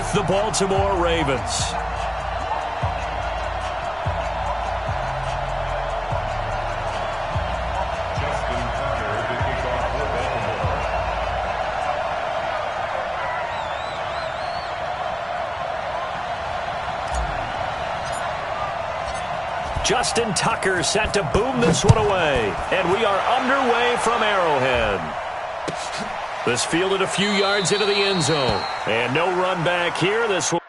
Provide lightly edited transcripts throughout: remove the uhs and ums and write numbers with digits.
with the Baltimore Ravens. Justin Tucker set to boom this one away. And we are underway from Arrowhead. This fielded a few yards into the end zone. And no run back here. This will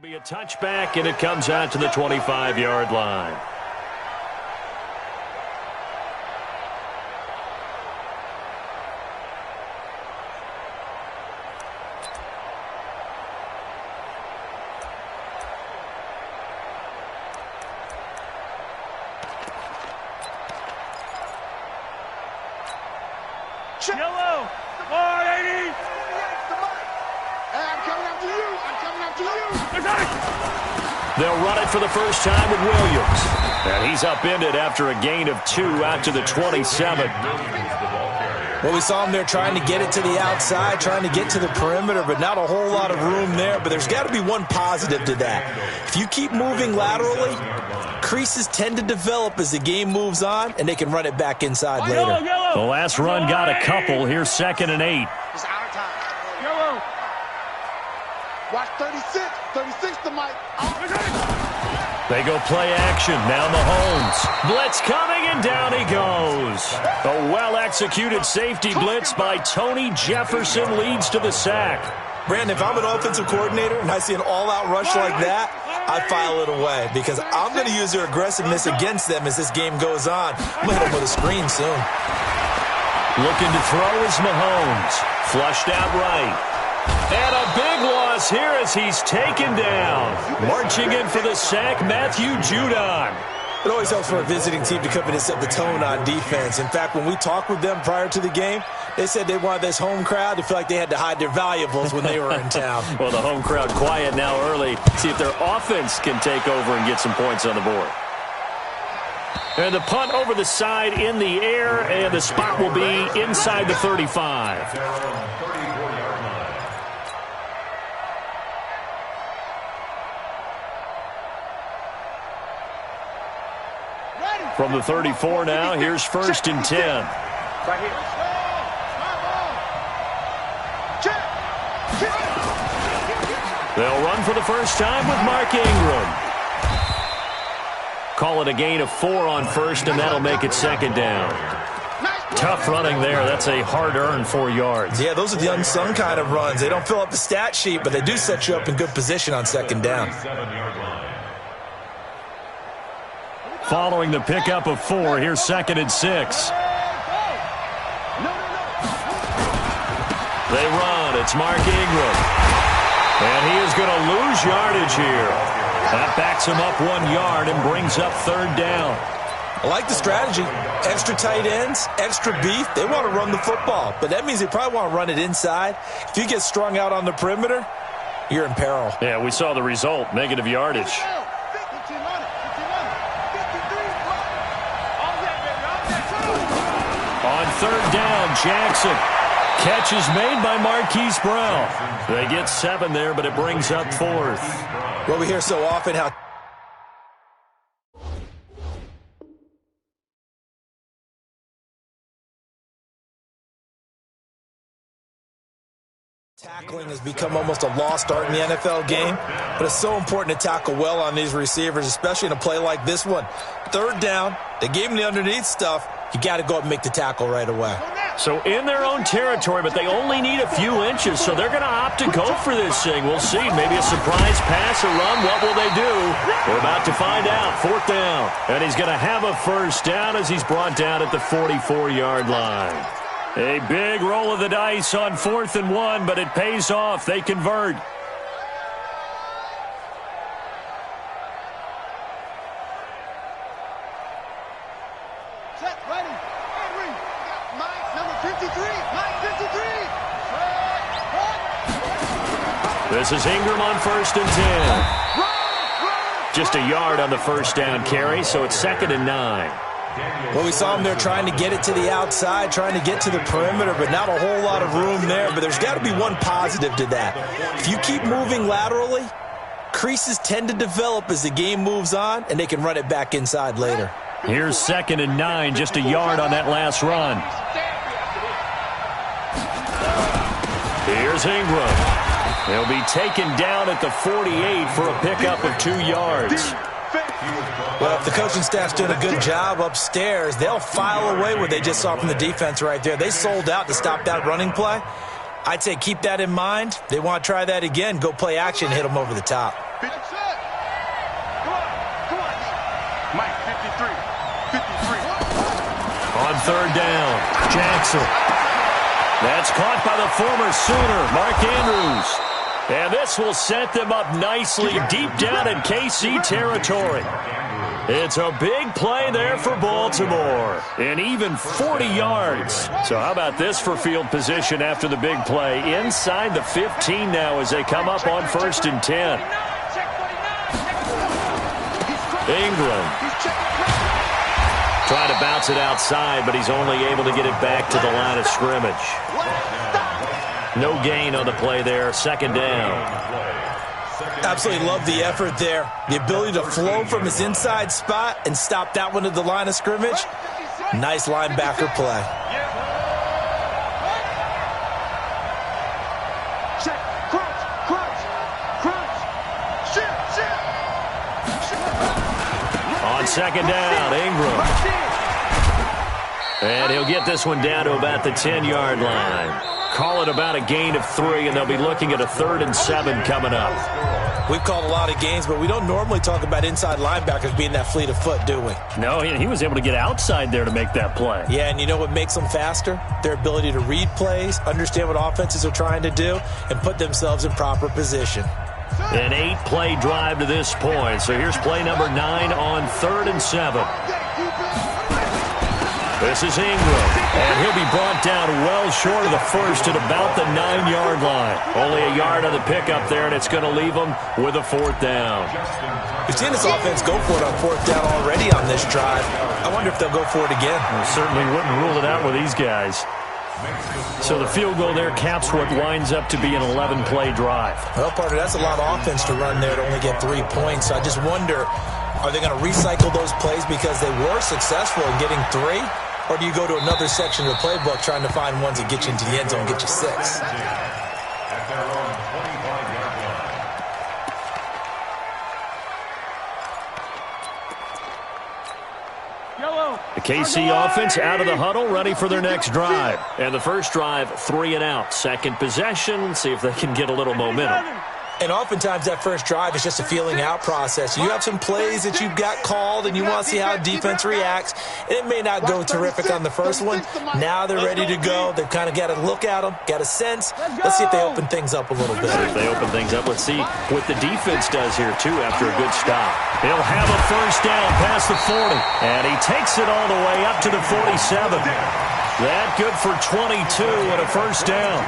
be a touchback, and it comes out to the 25-yard line. Yellow, 480. I'm coming after you. I'm coming after you. They'll run it for the first time with Williams. And he's upended after a gain of 2 out to the 27. Well, we saw him there trying to get it to the outside, trying to get to the perimeter, but not a whole lot of room there. But there's got to be one positive to that. If you keep moving laterally, creases tend to develop as the game moves on, and they can run it back inside later. The last run got a couple. Here's 2nd and 8. It's out of time. Yellow. Watch 36. 36 to Mike. They go play action. Now Mahomes. Blitz coming, and down he goes. A well-executed safety blitz by Tony Jefferson leads to the sack. Brandon, if I'm an offensive coordinator and I see an all-out rush like that, I file it away because I'm going to use their aggressiveness against them as this game goes on. I'm going to hit them with a screen soon. Looking to throw is Mahomes. Flushed out right. And a big loss here as he's taken down. Marching in for the sack, Matthew Judon. It always helps for a visiting team to come in and set the tone on defense. In fact, when we talked with them prior to the game, they said they wanted this home crowd to feel like they had to hide their valuables when they were in town. Well, the home crowd quiet now early. See if their offense can take over and get some points on the board. And the punt over the side in the air, and the spot will be inside the 35. From the 34 now, here's 1st and 10. Right here. They'll run for the first time with Mark Ingram. Call it a gain of 4 on 1st, and that'll make it 2nd down. Tough running there. That's a hard-earned 4 yards. Yeah, those are the unsung kind of runs. They don't fill up the stat sheet, but they do set you up in good position on second down. Following the pickup of 4, here's 2nd and 6. They run. It's Mark Ingram. And he is going to lose yardage here. That backs him up 1 yard and brings up 3rd down. I like the strategy. Extra tight ends, extra beef. They want to run the football, but that means they probably want to run it inside. If you get strung out on the perimeter, you're in peril. Yeah, we saw the result, negative yardage. On 3rd down, Jackson. Catch is made by Marquise Brown. They get 7 there, but it brings up 4th. Well, we hear so often how tackling has become almost a lost art in the NFL game, but it's so important to tackle well on these receivers, especially in a play like this one. 3rd down, they gave him the underneath stuff. You got to go up and make the tackle right away. So in their own territory, but they only need a few inches, so they're going to opt to go for this thing. We'll see. Maybe a surprise pass or run. What will they do? We're about to find out. 4th down. And he's going to have a 1st down as he's brought down at the 44-yard line. A big roll of the dice on 4th and 1, but it pays off. They convert. Set, ready, Henry. Mike, number 53. Mike, 53. This is Ingram on 1st and 10. Just a yard on the 1st down carry, so it's 2nd and 9. Well, we saw him there trying to get it to the outside, trying to get to the perimeter, but not a whole lot of room there. But there's got to be one positive to that. If you keep moving laterally, creases tend to develop as the game moves on, and they can run it back inside later. Here's 2nd and 9, just a yard on that last run. Here's Ingram. He'll be taken down at the 48 for a pickup of 2 yards. Well, if the coaching staff's doing a good job upstairs, they'll file away what they just saw from the defense right there. They sold out to stop that running play. I'd say keep that in mind. They want to try that again. Go play action, hit them over the top. Come on. Mike, 53. 53. On 3rd down, Jackson. That's caught by the former Sooner, Mark Andrews. And this will set them up nicely deep down in KC territory. It's a big play there for Baltimore. And even 40 yards. So how about this for field position after the big play? Inside the 15 now as they come up on 1st and 10. Ingram. Trying to bounce it outside, but he's only able to get it back to the line of scrimmage. No gain on the play there. 2nd down. Absolutely love the effort there. The ability to flow from his inside spot and stop that one at the line of scrimmage. Nice linebacker play. Check. Crunch. Shift. On 2nd down, Ingram. And he'll get this one down to about the 10-yard line. Call it about a gain of 3, and they'll be looking at a 3rd and 7 coming up. We've called a lot of games, but we don't normally talk about inside linebackers being that fleet of foot, do we? No, he was able to get outside there to make that play. Yeah, and you know what makes them faster? Their ability to read plays, understand what offenses are trying to do, and put themselves in proper position. An 8-play drive to this point. So here's play number 9 on 3rd and 7. This is Ingram, and he'll be brought down well short of the 1st at about the 9-yard line. Only a yard on the pickup there, and it's going to leave them with a 4th down. We've seen this offense go for it on 4th down already on this drive. I wonder if they'll go for it again. We certainly wouldn't rule it out with these guys. So the field goal there caps what winds up to be an 11-play drive. Well, partner, that's a lot of offense to run there to only get 3 points. I just wonder, are they going to recycle those plays because they were successful in getting 3? Or do you go to another section of the playbook trying to find ones that get you into the end zone and get you 6? The KC offense out of the huddle, ready for their next drive. And the first drive, 3 and out. Second possession, see if they can get a little momentum. And oftentimes that first drive is just a feeling out process. You have some plays that you've got called and you want to see how defense reacts. And it may not go terrific on the first one. Now they're ready to go. They've kind of got to look at them, got a sense. Let's see if they open things up a little bit. If they open things up, let's see what the defense does here, too, after a good stop. He'll have a first down past the 40. And he takes it all the way up to the 47. That good for 22 and a first down.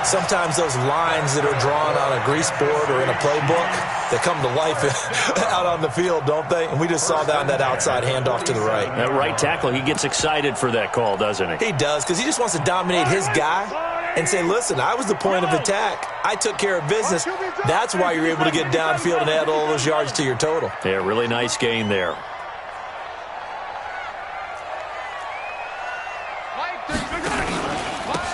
Sometimes those lines that are drawn on a grease board or in a playbook, they come to life out on the field, don't they? And we just saw that on that outside handoff to the right. That right tackle, he gets excited for that call, doesn't he? He does, because he just wants to dominate his guy and say, listen, I was the point of attack. I took care of business. That's why you're able to get downfield and add all those yards to your total. Yeah, really nice gain there.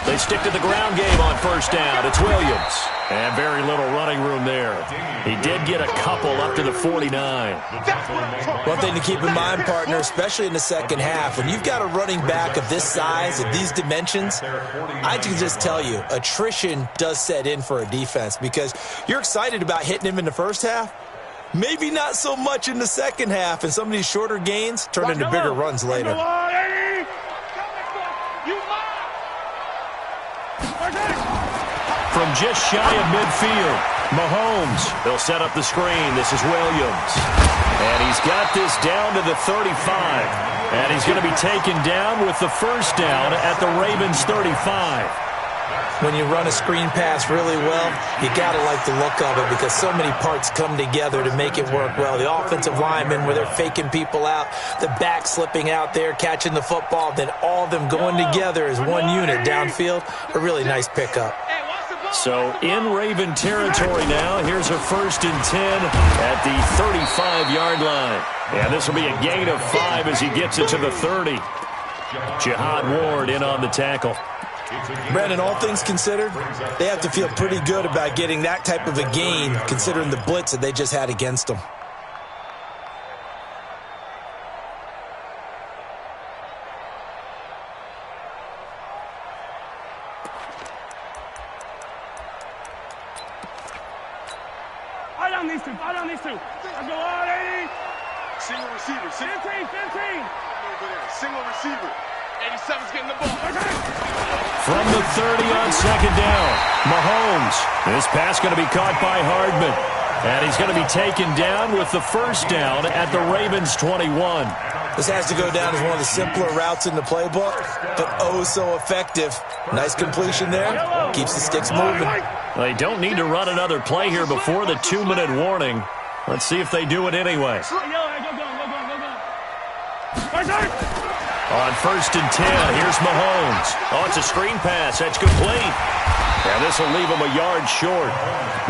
They stick to the ground game on first down. It's Williams. And very little running room there. He did get a couple up to the 49. One thing to keep in mind, partner, especially in the second half, when you've got a running back of this size, of these dimensions, I can just tell you, attrition does set in for a defense because you're excited about hitting him in the first half. Maybe not so much in the second half, and some of these shorter gains turn into bigger runs later. From just shy of midfield, Mahomes. He'll set up the screen. This is Williams. And he's got this down to the 35. And he's going to be taken down with the first down at the Ravens 35. When you run a screen pass really well, you got to like the look of it because so many parts come together to make it work well. The offensive linemen, where they're faking people out, the back slipping out there, catching the football, then all of them going together as one unit downfield, a really nice pickup. So in Raven territory now, here's a 1st and 10 at the 35-yard line. And this will be a gain of 5 as he gets it to the 30. Jihad Ward in on the tackle. Brandon, all things considered, they have to feel pretty good about getting that type of a gain considering the blitz that they just had against them. I don't need to. I go all 80. Single receiver. 15. Single receiver. 87's getting the ball. From the 30 on second down, Mahomes. This pass going to be caught by Hardman. And he's going to be taken down with the first down at the Ravens 21. This has to go down as one of the simpler routes in the playbook, but oh so effective. Nice completion there. Keeps the sticks moving. They don't need to run another play here before the 2-minute warning. Let's see if they do it anyway. On 1st and 10, here's Mahomes. Oh, it's a screen pass. That's complete. And this will leave him a yard short.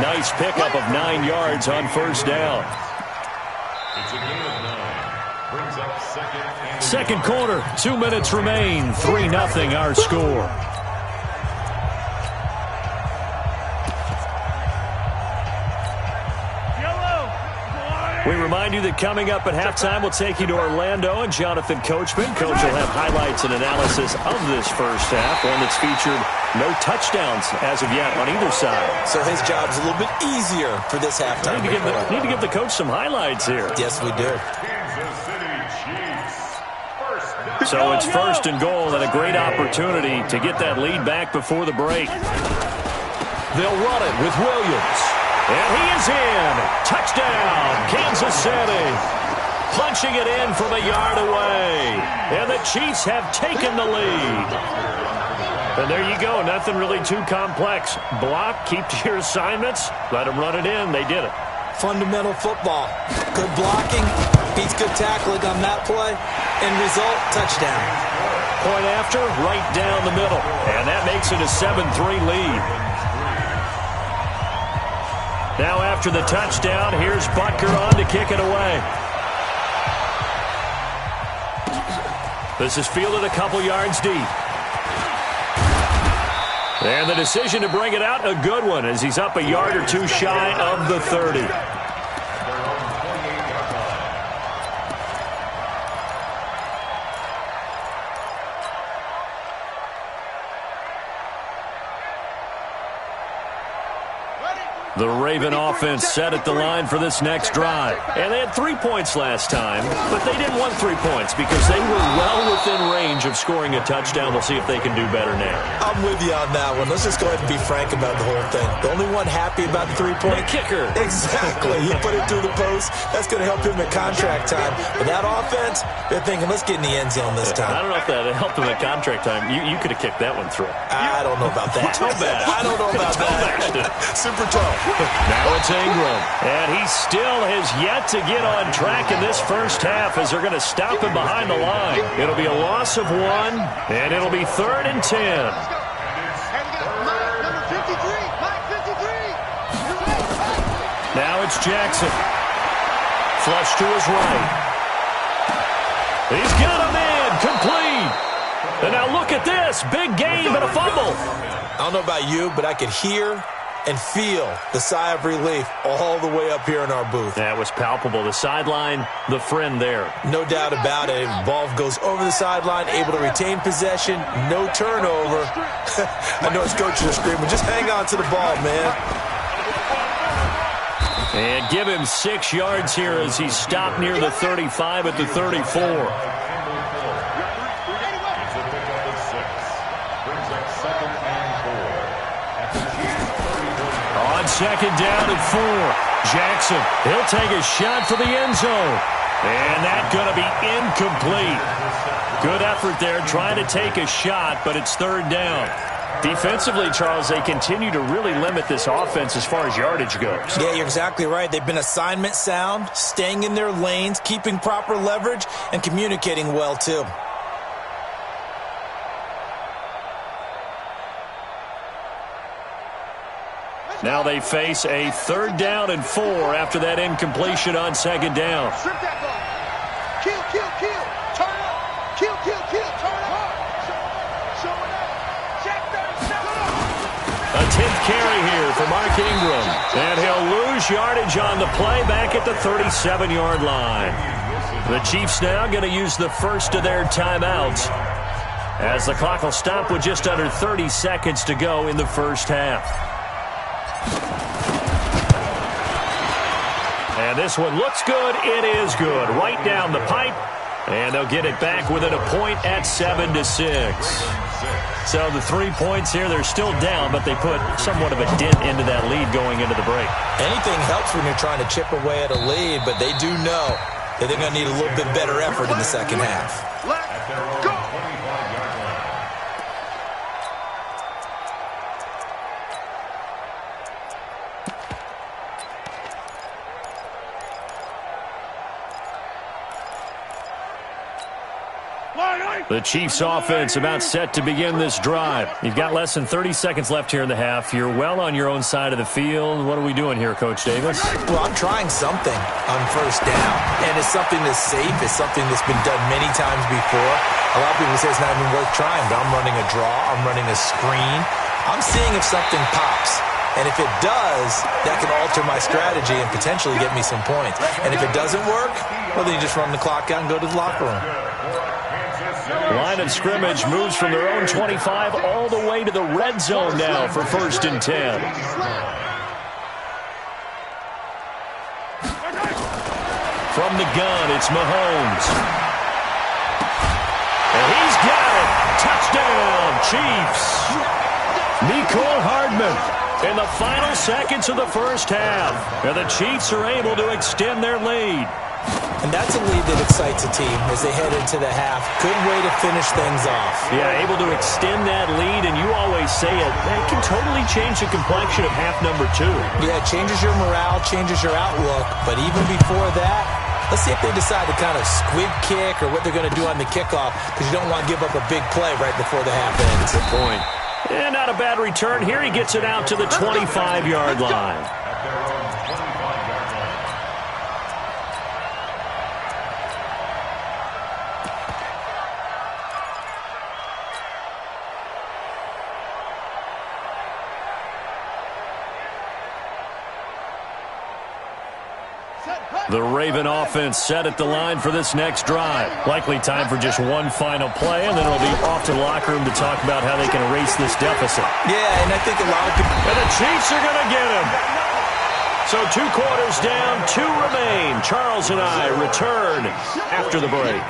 Nice pickup of 9 yards on first down. Second quarter, 2 minutes remain. 3-0 our score. We remind you that coming up at halftime, we'll take you to Orlando and Jonathan Coachman. Coach will have highlights and analysis of this first half, one that's featured no touchdowns as of yet on either side. So his job's a little bit easier for this halftime. Need to give the coach some highlights here. Yes, we do. So it's 1st and goal and a great opportunity to get that lead back before the break. They'll run it with Williams. And he is in. Touchdown, Kansas City. Punching it in from a yard away. And the Chiefs have taken the lead. And there you go. Nothing really too complex. Block, keep to your assignments. Let them run it in. They did it. Fundamental football. Good blocking. Beats good tackling on that play. End result, touchdown. Point after, right down the middle. And that makes it a 7-3 lead. Now after the touchdown, here's Butker on to kick it away. This is fielded a couple yards deep. And the decision to bring it out, a good one, as he's up a yard or two shy of the 30. The Raven offense set at the line for this next drive. And they had 3 points last time, but they didn't want 3 points because they were well within range of scoring a touchdown. We'll see if they can do better now. I'm with you on that one. Let's just go ahead and be frank about the whole thing. The only one happy about the 3-point kicker. Exactly. He put it through the post. That's going to help him at contract time. But that offense, they're thinking, let's get in the end zone this time. I don't know if that helped him at contract time. You could have kicked that one through. I don't know about that. I don't know about that. Super tough. Now it's Ingram. And he still has yet to get on track in this first half as they're going to stop him behind the line. It'll be a loss of 1, and it'll be 3rd and 10. Now it's Jackson. Flush to his right. He's got him in. Complete. And now look at this. Big game and a fumble. I don't know about you, but I could hear and feel the sigh of relief all the way up here in our booth. That was palpable. The sideline, the friend there. No doubt about it. Ball goes over the sideline, able to retain possession, no turnover. I know his coaches are screaming, just hang on to the ball, man. And give him 6 yards here as he stopped near the 35 at the 34. Second down and 4. Jackson, he'll take a shot for the end zone. And that's going to be incomplete. Good effort there trying to take a shot, but it's 3rd down. Defensively, Charles, they continue to really limit this offense as far as yardage goes. Yeah, you're exactly right. They've been assignment sound, staying in their lanes, keeping proper leverage, and communicating well, too. Now they face a 3rd down and 4 after that incompletion on 2nd down. Strip that ball. Kill, kill, kill. Turn up. Kill, kill, kill. Turn up. Show it up. Jack 37. A 10th carry here for Mark Ingram. And he'll lose yardage on the play back at the 37-yard line. The Chiefs now going to use the first of their timeouts as the clock will stop with just under 30 seconds to go in the first half. And this one looks good. It is good. Right down the pipe. And they'll get it back within a point at 7-6. So the 3 points here, they're still down, but they put somewhat of a dent into that lead going into the break. Anything helps when you're trying to chip away at a lead, but they do know that they're going to need a little bit better effort in the second half. Let's go. The Chiefs offense about set to begin this drive. You've got less than 30 seconds left here in the half. You're well on your own side of the field. What are we doing here, Coach Davis? Well, I'm trying something on 1st down, and it's something that's safe. It's something that's been done many times before. A lot of people say it's not even worth trying, but I'm running a draw. I'm running a screen. I'm seeing if something pops. And if it does, that can alter my strategy and potentially get me some points. And if it doesn't work, well, then you just run the clock out and go to the locker room. Line of scrimmage moves from their own 25 all the way to the red zone now for 1st and 10. From the gun, it's Mahomes. And he's got it. Touchdown, Chiefs. Mecole Hardman in the final seconds of the first half. And the Chiefs are able to extend their lead. And that's a lead that excites a team as they head into the half. Good way to finish things off. Yeah, able to extend that lead, and you always say it can totally change the complexion of half number 2. Yeah, it changes your morale, changes your outlook, but even before that, let's see if they decide to kind of squib kick or what they're going to do on the kickoff, because you don't want to give up a big play right before the half ends. Good point. And not a bad return here. He gets it out to the 25-yard line. The Raven offense set at the line for this next drive. Likely time for just one final play, and then it'll be off to the locker room to talk about how they can erase this deficit. Yeah, and I think a lot of people... And the Chiefs are going to get him. So 2 quarters down, 2 remain. Charles and I return after the break.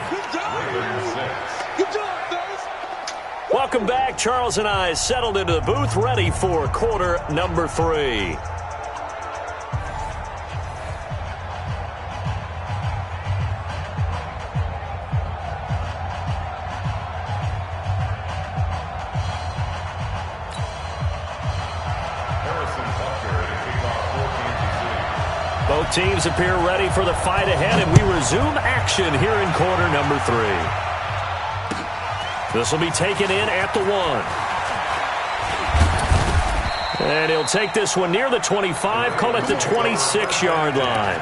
Welcome back. Charles and I settled into the booth, ready for quarter number 3. Both teams appear ready for the fight ahead, and we resume action here in quarter number 3. This will be taken in at the 1. And he'll take this one near the 25, call it the 26-yard line.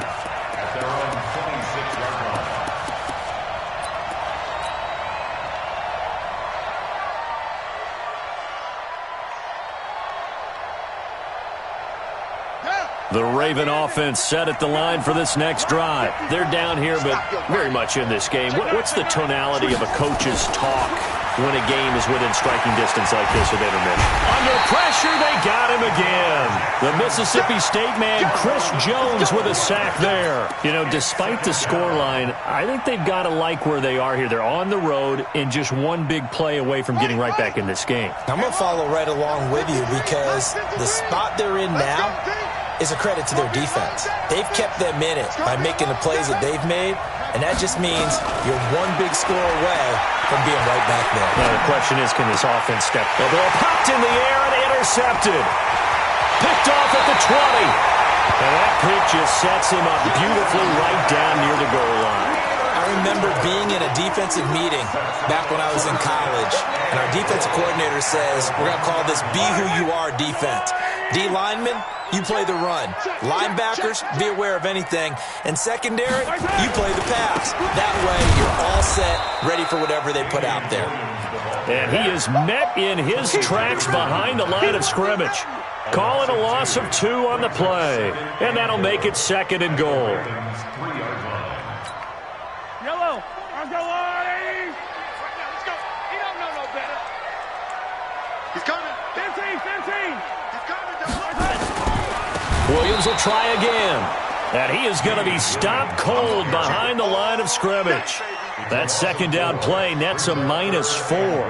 The Raven offense set at the line for this next drive. They're down here, but very much in this game. What's the tonality of a coach's talk when a game is within striking distance like this at intermission? Under pressure, they got him again. The Mississippi State man, Chris Jones, with a sack there. You know, despite the scoreline, I think they've got to like where they are here. They're on the road and just one big play away from getting right back in this game. I'm going to follow right along with you because the spot they're in now is a credit to their defense. They've kept them in it by making the plays that they've made, and that just means you're one big score away from being right back there. Now the question is, can this offense step? The ball popped in the air and intercepted. Picked off at the 20. And that pick just sets him up beautifully right down near the goal line. I remember being in a defensive meeting back when I was in college, and our defensive coordinator says, we're going to call this be who you are defense. D linemen, you play the run. Linebackers, be aware of anything. And secondary, you play the pass. That way, you're all set, ready for whatever they put out there. And he is met in his tracks behind the line of scrimmage. Calling a loss of 2 on the play. And that'll make it 2nd and goal. Yellow, let's go, Artie! Let's go. He don't know no better. He's coming. 15. He's coming. Williams will try again. And he is going to be stopped cold behind the line of scrimmage. That 2nd down play nets a -4.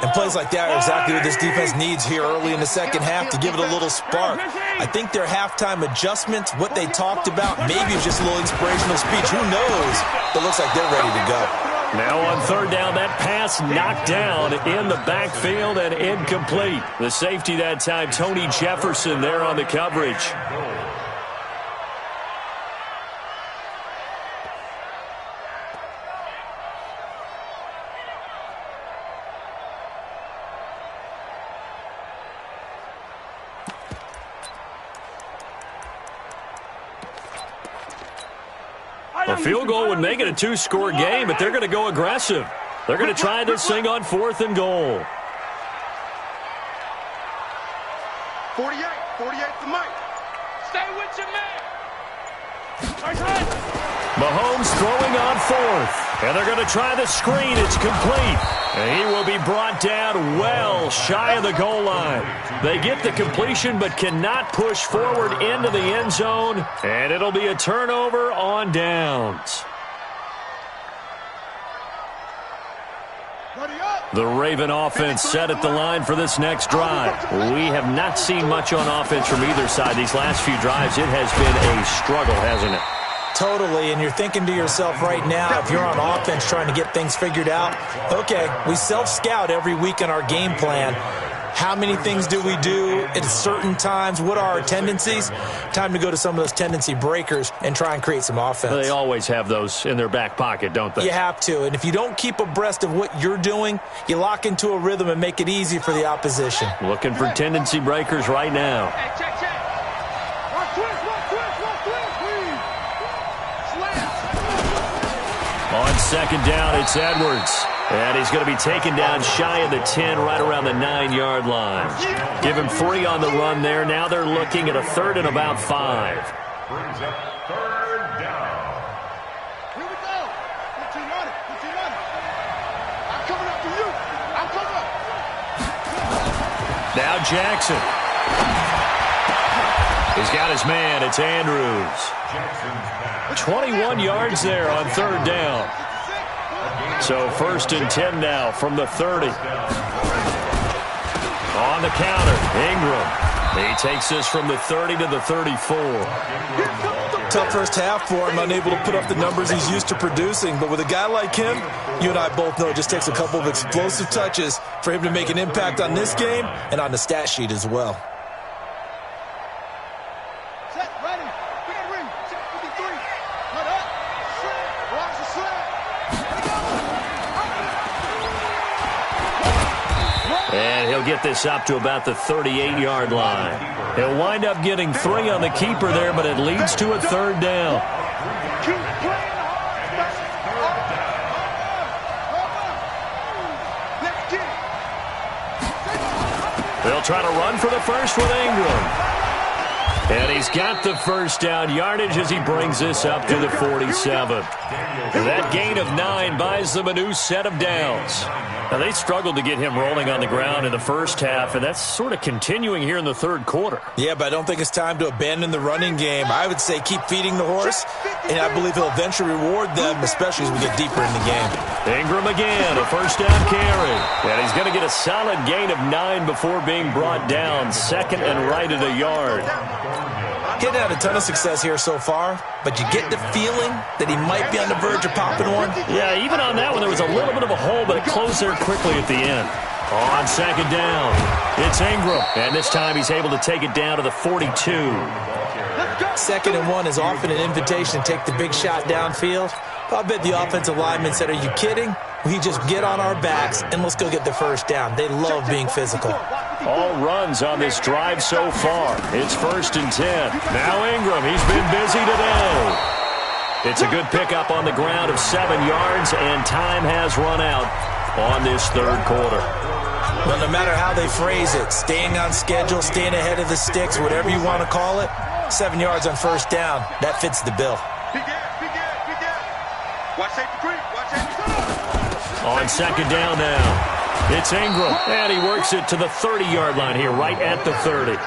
And plays like that are exactly what this defense needs here early in the second half to give it a little spark. I think their halftime adjustments, what they talked about, maybe it's just a little inspirational speech. Who knows? But it looks like they're ready to go. Now on 3rd down, that pass knocked down in the backfield and incomplete. The safety that time, Tony Jefferson, there on the coverage. A field goal would make it a 2-score game, but they're going to go aggressive. They're going to try this thing on 4th and goal. 48 to Mike. Stay with your man. Mahomes throwing on 4th. And they're going to try the screen. It's complete. And he will be brought down well shy of the goal line. They get the completion but cannot push forward into the end zone. And it'll be a turnover on downs. The Raven offense set at the line for this next drive. We have not seen much on offense from either side. These last few drives, it has been a struggle, hasn't it? Totally, and you're thinking to yourself right now, if you're on offense trying to get things figured out, okay, we self-scout every week in our game plan. How many things do we do at certain times? What are our tendencies? Time to go to some of those tendency breakers and try and create some offense. They always have those in their back pocket, don't they? You have to, and if you don't keep abreast of what you're doing, you lock into a rhythm and make it easy for the opposition. Looking for tendency breakers right now. Hey, check. One twist, please. Slam. On 2nd down, it's Edwards. And he's going to be taken down shy of the 10, right around the 9-yard line. Give him 3 on the run there. Now they're looking at a 3rd and about 5. Brings up 3rd down. Here we go. Put your money. I'm coming up for you. I'm coming up. Now Jackson. He's got his man. It's Andrews. 21 yards there on third down. So 1st and 10 now from the 30. On the counter, Ingram. He takes this from the 30 to the 34. Tough first half for him, unable to put up the numbers he's used to producing. But with a guy like him, you and I both know it just takes a couple of explosive touches for him to make an impact on this game and on the stat sheet as well. Set, ready. Big ring. Set 53. Cut up. Sled. Watch the sled. And he'll get this up to about the 38-yard line. He'll wind up getting 3 on the keeper there, but it leads to a 3rd down. Keep playing hard. Let's get it. They'll try to run for the first with Ingram. And he's got the first down yardage as he brings this up to the 47. That gain of 9 buys them a new set of downs. Now, they struggled to get him rolling on the ground in the first half, and that's sort of continuing here in the 3rd quarter. Yeah, but I don't think it's time to abandon the running game. I would say keep feeding the horse, and I believe he'll eventually reward them, especially as we get deeper in the game. Ingram again, a first down carry. And he's going to get a solid gain of 9 before being brought down. 2nd and right at a yard. Getting had a ton of success here so far, but you get the feeling that he might be on the verge of popping one. Yeah, even on that one, there was a little bit of a hole, but it closed there quickly at the end. On 2nd down, it's Ingram, and this time he's able to take it down to the 42. 2nd and 1 is often an invitation to take the big shot downfield. I bet the offensive lineman said, are you kidding? We just get on our backs and let's go get the first down. They love being physical. All runs on this drive so far. It's 1st and 10. Now Ingram, he's been busy today. It's a good pickup on the ground of 7 yards, and time has run out on this 3rd quarter. Well, no matter how they phrase it, staying on schedule, staying ahead of the sticks, whatever you want to call it, 7 yards on 1st down, that fits the bill. Watch safety creep. Watch safety creep. On 2nd down now. It's Ingram, and he works it to the 30-yard line here, right at the 30.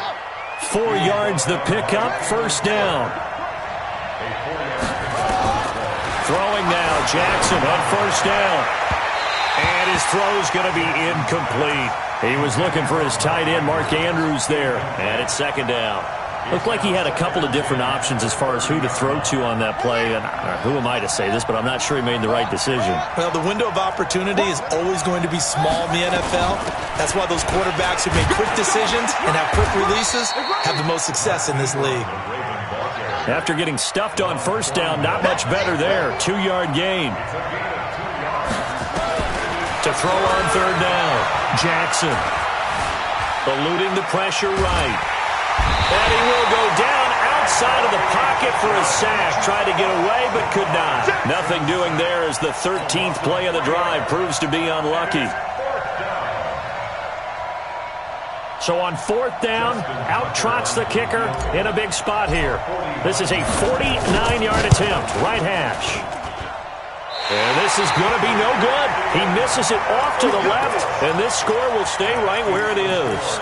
4 yards the pickup, 1st down. Throwing now, Jackson on 1st down. And his throw's going to be incomplete. He was looking for his tight end, Mark Andrews, there. And it's 2nd down. Looked like he had a couple of different options as far as who to throw to on that play. And who am I to say this, but I'm not sure he made the right decision. Well, the window of opportunity is always going to be small in the NFL. That's why those quarterbacks who make quick decisions and have quick releases have the most success in this league. After getting stuffed on 1st down, not much better there. 2-yard gain. To throw on 3rd down, Jackson. Eluding the pressure right. And he will go down outside of the pocket for a sack. Tried to get away, but could not. Nothing doing there as the 13th play of the drive proves to be unlucky. So on 4th down, out trots the kicker in a big spot here. This is a 49-yard attempt, right hash. And this is going to be no good. He misses it off to the left, and this score will stay right where it is.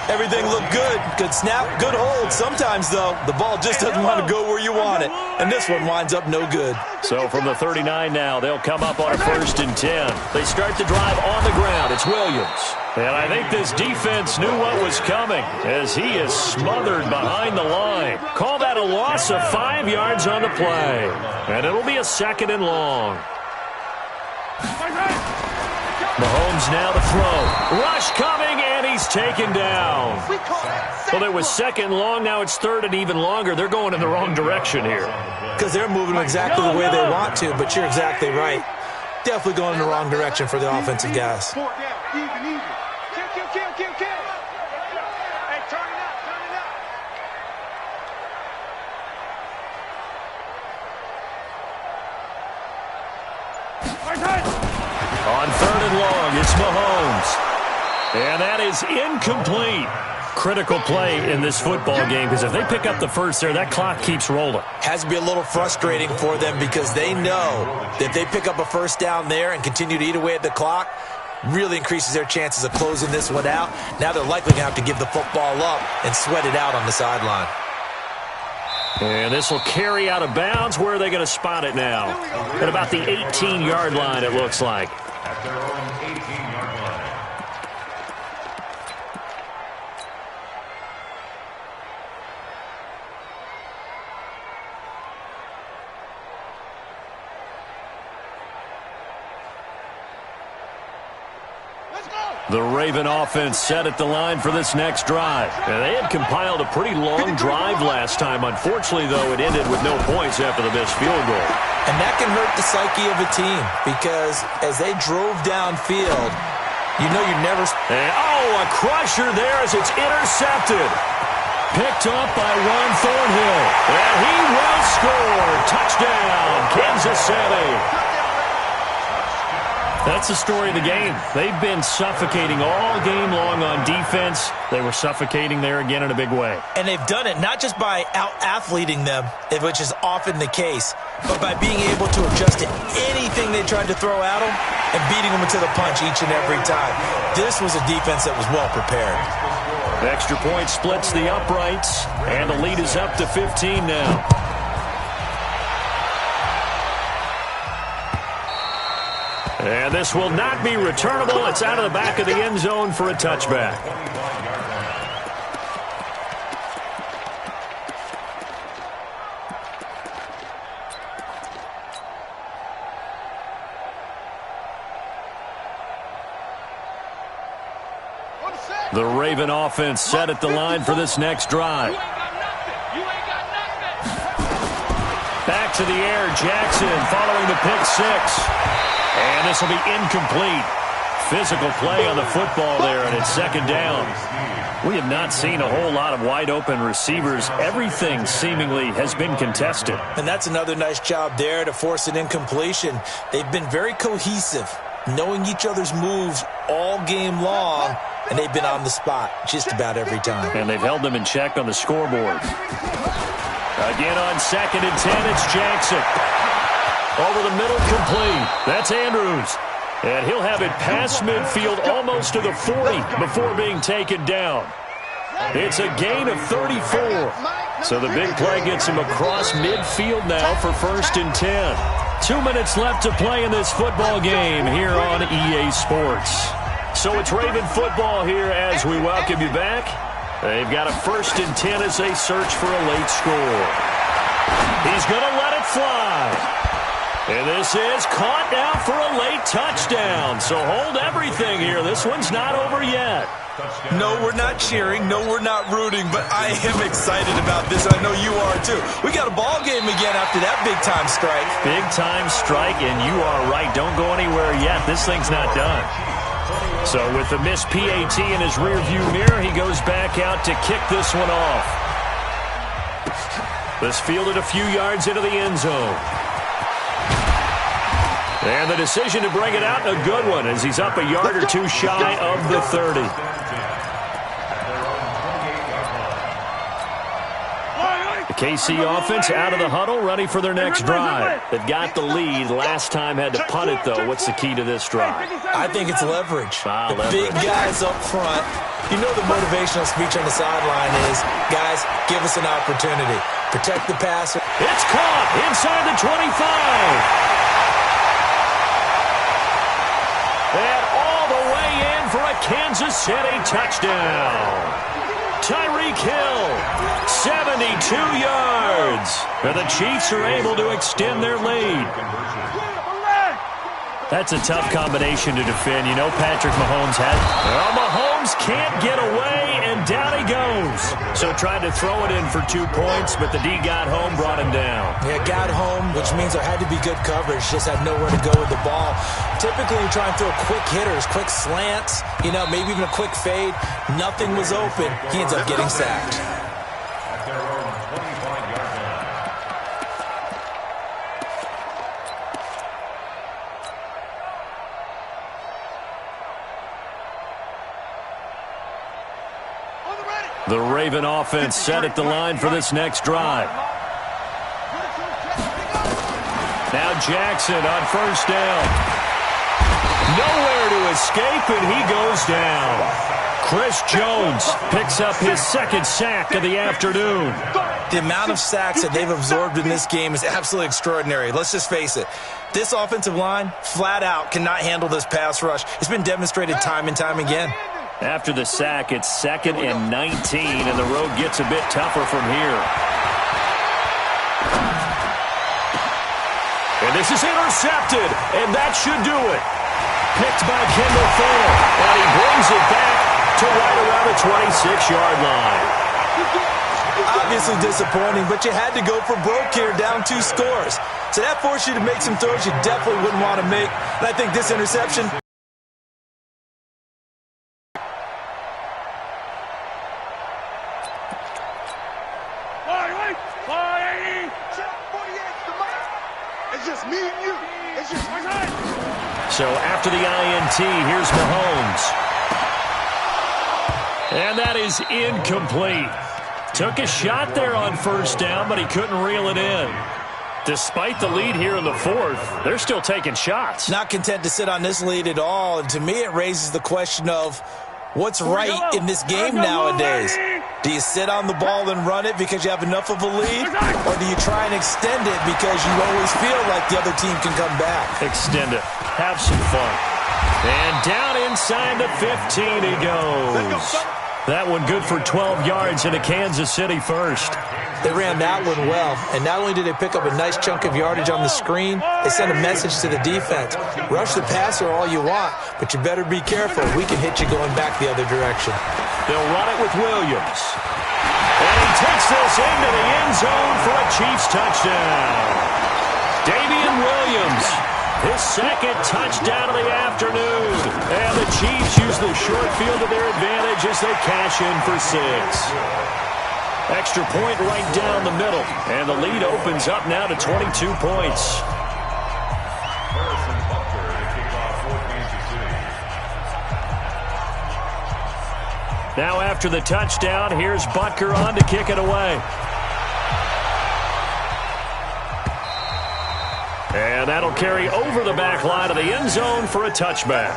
Everything looked good. Good snap, good hold. Sometimes, though, the ball just doesn't want to go where you want it. And this one winds up no good. So from the 39 now, they'll come up on a 1st and 10. They start the drive on the ground. It's Williams. And I think this defense knew what was coming as he is smothered behind the line. Call that a loss of 5 yards on the play. And it'll be a 2nd and long. Mahomes now to throw. Rush coming, and he's taken down. Well, it was 2nd long. Now it's 3rd and even longer. They're going in the wrong direction here. Because they're moving exactly the way they want to, but you're exactly right. Definitely going in the wrong direction for the offensive guys. Kill. Hey, turn it up. On 3rd and long, it's Mahomes. And that is incomplete. Critical play in this football game, because if they pick up the first there, that clock keeps rolling. Has to be a little frustrating for them because they know that if they pick up a 1st down there and continue to eat away at the clock, really increases their chances of closing this one out. Now they're likely going to have to give the football up and sweat it out on the sideline. And this will carry out of bounds. Where are they going to spot it now? At about the 18-yard line, it looks like. At their own 18-yard line. The Raven offense set at the line for this next drive. And they had compiled a pretty long drive last time. Unfortunately, though, it ended with no points after the missed field goal. And that can hurt the psyche of a team because as they drove downfield, you know you're never... And, a crusher there as it's intercepted. Picked up by Ron Thornhill. And he will score. Touchdown, Kansas City. That's the story of the game. They've been suffocating all game long on defense. They were suffocating there again in a big way. And they've done it not just by out-athleting them, which is often the case, but by being able to adjust to anything they tried to throw at them and beating them to the punch each and every time. This was a defense that was well prepared. The extra point splits the uprights, and the lead is up to 15 now. And this will not be returnable. It's out of the back of the end zone for a touchback. The Raven offense set at the line for this next drive. Back to the air, Jackson following the pick six. And this will be incomplete. Physical play on the football there, and it's second down. We have not seen a whole lot of wide-open receivers. Everything seemingly has been contested. And that's another nice job there to force an incompletion. They've been very cohesive, knowing each other's moves all game long, and they've been on the spot just about every time. And they've held them in check on the scoreboard. Again on 2nd and 10, it's Jackson. Over the middle, complete. That's Andrews. And he'll have it past midfield almost to the 40 before being taken down. It's a gain of 34. So the big play gets him across midfield now for 1st and 10. 2 minutes left to play in this football game here on EA Sports. So it's Raven football here as we welcome you back. They've got a 1st and 10 as they search for a late score. He's going to let it fly. And this is caught now for a late touchdown. So hold everything here. This one's not over yet. No, we're not cheering. No, we're not rooting. But I am excited about this. I know you are, too. We got a ball game again after that big-time strike. Big-time strike, and you are right. Don't go anywhere yet. This thing's not done. So with the missed PAT in his rearview mirror, he goes back out to kick this one off. This fielded a few yards into the end zone. And the decision to bring it out, a good one, as he's up a yard or two shy of the 30. The KC offense out of the huddle, ready for their next drive. They've got the lead. Last time had to punt it, though. What's the key to this drive? I think it's leverage. Leverage. Big guys up front. You know the motivational speech on the sideline is, guys, give us an opportunity. Protect the passer. It's caught inside the 25. And all the way in for a Kansas City touchdown. Tyreek Hill, 72 yards. And the Chiefs are able to extend their lead. That's a tough combination to defend. You know Patrick Mahomes had. Well, Mahomes can't get away, and down he goes. So tried to throw it in for 2 points, but the D got home, brought him down. Yeah, got home, which means there had to be good coverage. Just had nowhere to go with the ball. Typically, you try and throw quick hitters, quick slants, maybe even a quick fade. Nothing was open. He ends up getting sacked. The Raven offense set at the line for this next drive. Now Jackson on 1st down. Nowhere to escape, and he goes down. Chris Jones picks up his second sack of the afternoon. The amount of sacks that they've absorbed in this game is absolutely extraordinary. Let's just face it. This offensive line, flat out, cannot handle this pass rush. It's been demonstrated time and time again. After the sack, it's 2nd and 19, and the road gets a bit tougher from here. And this is intercepted, and that should do it. Picked by Kendall Fuller, and he brings it back to right around the 26-yard line. Obviously disappointing, but you had to go for broke here, down 2 scores. So that forced you to make some throws you definitely wouldn't want to make. And I think this interception... It's just me and you. It's just my time. So after the INT, here's Mahomes. And that is incomplete. Took a shot there on first down, but he couldn't reel it in. Despite the lead here in the 4th, they're still taking shots. Not content to sit on this lead at all. And to me, it raises the question of what's right in this game nowadays. Do you sit on the ball and run it because you have enough of a lead? Or do you try and extend it because you always feel like the other team can come back? Extend it. Have some fun. And down inside the 15 he goes. That one good for 12 yards into Kansas City first. They ran that one well, and not only did they pick up a nice chunk of yardage on the screen, they sent a message to the defense. Rush the passer all you want, but you better be careful. We can hit you going back the other direction. They'll run it with Williams. And he takes this into the end zone for a Chiefs touchdown. Davian Williams, his second touchdown of the afternoon. And the Chiefs use the short field to their advantage as they cash in for 6. Extra point right down the middle. And the lead opens up now to 22 points. Now after the touchdown, here's Butker on to kick it away. And that'll carry over the back line of the end zone for a touchback.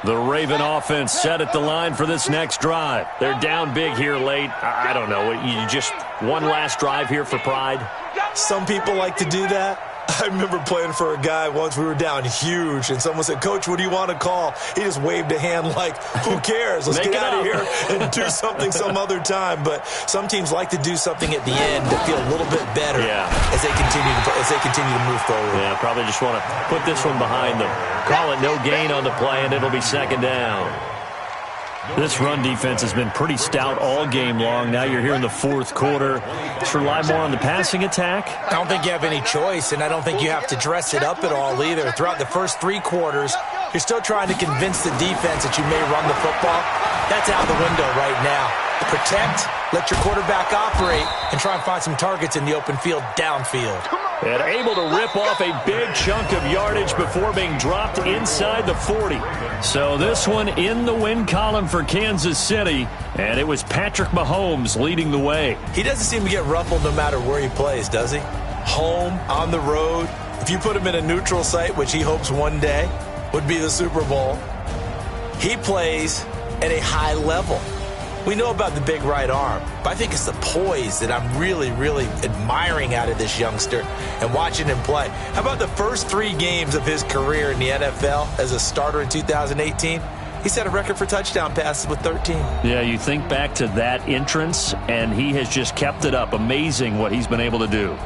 The Raven offense set at the line for this next drive. They're down big here late. I don't know. You just one last drive here for pride? Some people like to do that. I remember playing for a guy once. We were down huge, and someone said, "Coach, what do you want to call?" He just waved a hand like, who cares? Let's get out of here and do something some other time. But some teams like to do something at the end to feel a little bit better as they continue to move forward. Yeah, probably just want to put this one behind them. Call it no gain on the play, and it'll be 2nd down. This run defense has been pretty stout all game long. Now you're here in the 4th quarter. Let's rely more on the passing attack. I don't think you have any choice, and I don't think you have to dress it up at all either. Throughout the first 3 quarters, you're still trying to convince the defense that you may run the football. That's out the window right now. Protect, let your quarterback operate, and try and find some targets in the open field downfield. And able to rip off a big chunk of yardage before being dropped inside the 40. So this one in the win column for Kansas City, and it was Patrick Mahomes leading the way. He doesn't seem to get ruffled no matter where he plays, does he? Home, on the road. If you put him in a neutral site, which he hopes one day would be the Super Bowl, he plays at a high level. We know about the big right arm, but I think it's the poise that I'm really, really admiring out of this youngster and watching him play. How about the first 3 games of his career in the NFL as a starter in 2018? He set a record for touchdown passes with 13. Yeah, you think back to that entrance, and he has just kept it up. Amazing what he's been able to do.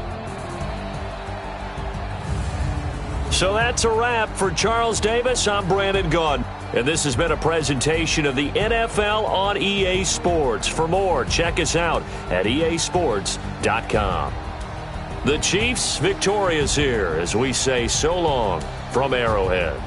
So that's a wrap for Charles Davis. I'm Brandon Gaudin. And this has been a presentation of the NFL on EA Sports. For more, check us out at easports.com. The Chiefs victorious here as we say so long from Arrowhead.